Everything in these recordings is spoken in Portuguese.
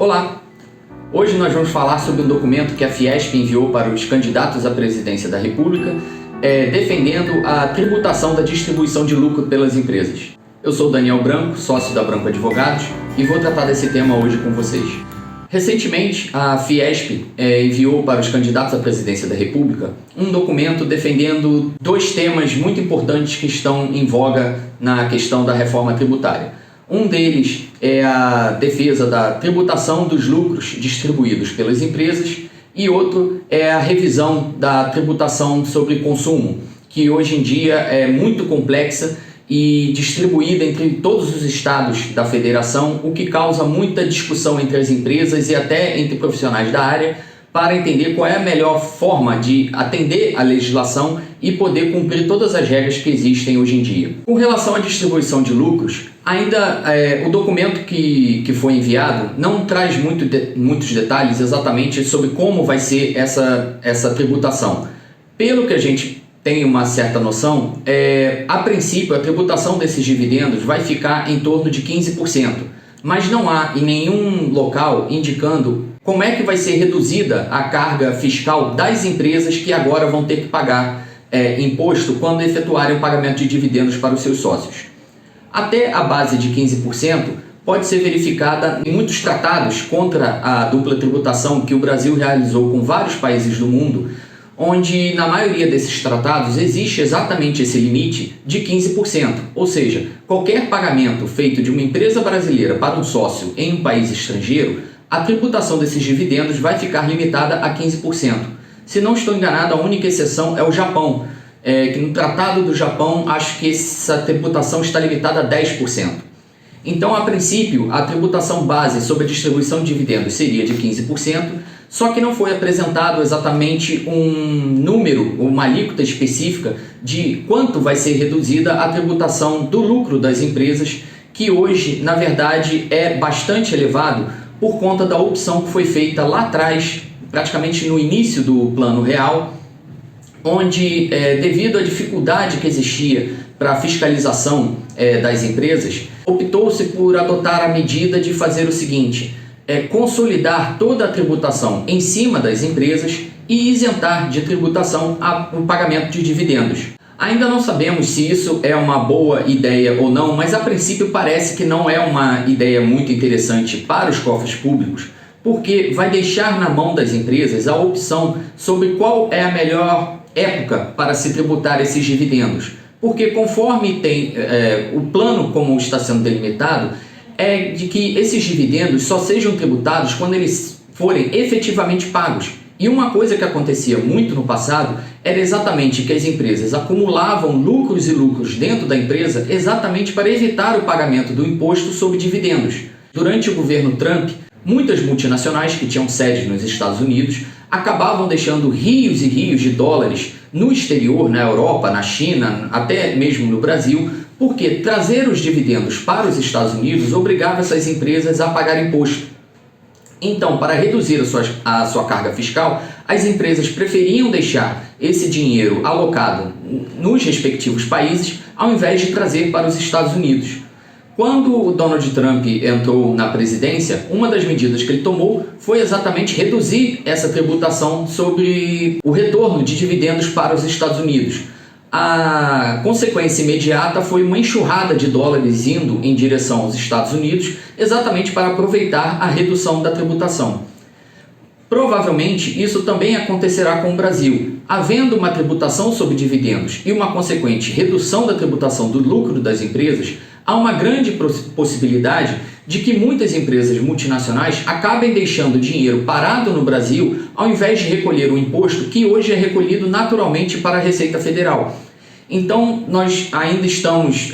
Olá! Hoje nós vamos falar sobre um documento que a Fiesp enviou para os candidatos à presidência da República, defendendo a tributação da distribuição de lucro pelas empresas. Eu sou Daniel Branco, sócio da Branco Advogados, e vou tratar desse tema hoje com vocês. Recentemente, a Fiesp enviou para os candidatos à presidência da República um documento defendendo dois temas muito importantes que estão em voga na questão da reforma tributária. Um deles é a defesa da tributação dos lucros distribuídos pelas empresas e outro é a revisão da tributação sobre consumo, que hoje em dia é muito complexa e distribuída entre todos os estados da federação, o que causa muita discussão entre as empresas e até entre profissionais da área para entender qual é a melhor forma de atender a legislação e poder cumprir todas as regras que existem hoje em dia. Com relação à distribuição de lucros, ainda o documento que foi enviado não traz muitos detalhes exatamente sobre como vai ser essa tributação. Pelo que a gente tem uma certa noção, a princípio a tributação desses dividendos vai ficar em torno de 15%, mas não há em nenhum local indicando como é que vai ser reduzida a carga fiscal das empresas que agora vão ter que pagar imposto quando efetuarem o pagamento de dividendos para os seus sócios. Até a base de 15% pode ser verificada em muitos tratados contra a dupla tributação que o Brasil realizou com vários países do mundo, onde na maioria desses tratados existe exatamente esse limite de 15%, ou seja, qualquer pagamento feito de uma empresa brasileira para um sócio em um país estrangeiro, a tributação desses dividendos vai ficar limitada a 15%. Se não estou enganado, a única exceção é o Japão, que no Tratado do Japão acho que essa tributação está limitada a 10%. Então, a princípio, a tributação base sobre a distribuição de dividendos seria de 15%, só que não foi apresentado exatamente um número, uma alíquota específica de quanto vai ser reduzida a tributação do lucro das empresas, que hoje, na verdade, é bastante elevado por conta da opção que foi feita lá atrás, praticamente no início do Plano Real, onde, devido à dificuldade que existia para a fiscalização das empresas, optou-se por adotar a medida de fazer o seguinte: consolidar toda a tributação em cima das empresas e isentar de tributação o pagamento de dividendos. Ainda não sabemos se isso é uma boa ideia ou não, mas a princípio parece que não é uma ideia muito interessante para os cofres públicos, porque vai deixar na mão das empresas a opção sobre qual é a melhor época para se tributar esses dividendos. Porque conforme tem o plano como está sendo delimitado, é de que esses dividendos só sejam tributados quando eles forem efetivamente pagos. E uma coisa que acontecia muito no passado era exatamente que as empresas acumulavam lucros e lucros dentro da empresa exatamente para evitar o pagamento do imposto sobre dividendos. Durante o governo Trump, muitas multinacionais que tinham sede nos Estados Unidos acabavam deixando rios e rios de dólares no exterior, na Europa, na China, até mesmo no Brasil, porque trazer os dividendos para os Estados Unidos obrigava essas empresas a pagar imposto. Então, para reduzir a sua carga fiscal, as empresas preferiam deixar esse dinheiro alocado nos respectivos países, ao invés de trazer para os Estados Unidos. Quando o Donald Trump entrou na presidência, uma das medidas que ele tomou foi exatamente reduzir essa tributação sobre o retorno de dividendos para os Estados Unidos. A consequência imediata foi uma enxurrada de dólares indo em direção aos Estados Unidos, exatamente para aproveitar a redução da tributação. Provavelmente isso também acontecerá com o Brasil. Havendo uma tributação sobre dividendos e uma consequente redução da tributação do lucro das empresas, há uma grande possibilidade de que muitas empresas multinacionais acabem deixando dinheiro parado no Brasil ao invés de recolher o imposto que hoje é recolhido naturalmente para a Receita Federal. Então, nós ainda estamos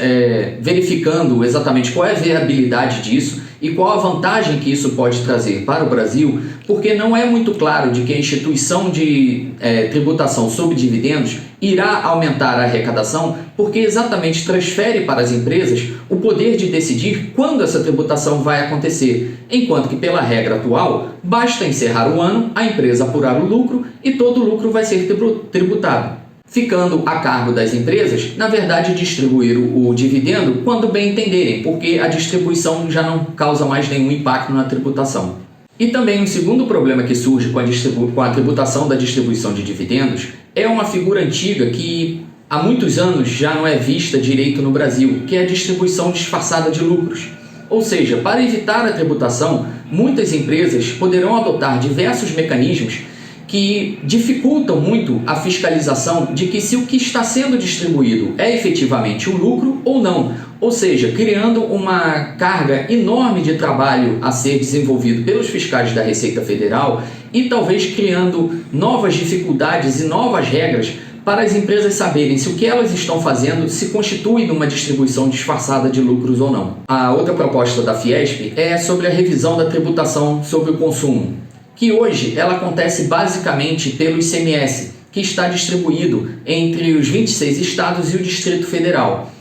verificando exatamente qual é a viabilidade disso e qual a vantagem que isso pode trazer para o Brasil, porque não é muito claro de que a instituição de tributação sobre dividendos irá aumentar a arrecadação, porque exatamente transfere para as empresas o poder de decidir quando essa tributação vai acontecer, enquanto que pela regra atual, basta encerrar o ano, a empresa apurar o lucro e todo o lucro vai ser tributado, ficando a cargo das empresas, na verdade, distribuir o dividendo quando bem entenderem, porque a distribuição já não causa mais nenhum impacto na tributação. E também um segundo problema que surge com a tributação da distribuição de dividendos é uma figura antiga que há muitos anos já não é vista direito no Brasil, que é a distribuição disfarçada de lucros. Ou seja, para evitar a tributação, muitas empresas poderão adotar diversos mecanismos que dificultam muito a fiscalização de que se o que está sendo distribuído é efetivamente um lucro ou não. Ou seja, criando uma carga enorme de trabalho a ser desenvolvido pelos fiscais da Receita Federal e talvez criando novas dificuldades e novas regras para as empresas saberem se o que elas estão fazendo se constitui numa distribuição disfarçada de lucros ou não. A outra proposta da Fiesp é sobre a revisão da tributação sobre o consumo, que hoje ela acontece basicamente pelo ICMS, que está distribuído entre os 26 estados e o Distrito Federal.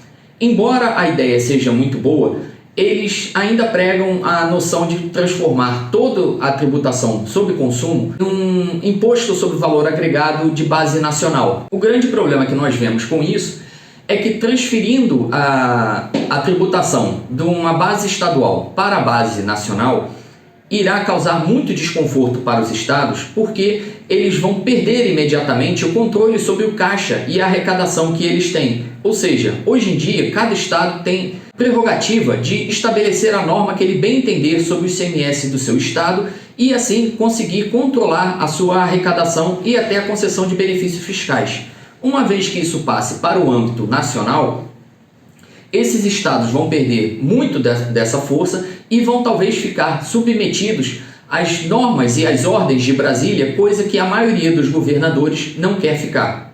Embora a ideia seja muito boa, eles ainda pregam a noção de transformar toda a tributação sobre consumo num imposto sobre valor agregado de base nacional. O grande problema que nós vemos com isso é que transferindo a tributação de uma base estadual para a base nacional irá causar muito desconforto para os estados, porque eles vão perder imediatamente o controle sobre o caixa e a arrecadação que eles têm. Ou seja, hoje em dia, cada estado tem prerrogativa de estabelecer a norma que ele bem entender sobre o ICMS do seu estado e assim conseguir controlar a sua arrecadação e até a concessão de benefícios fiscais. Uma vez que isso passe para o âmbito nacional, esses estados vão perder muito dessa força e vão talvez ficar submetidos às normas e às ordens de Brasília, coisa que a maioria dos governadores não quer ficar.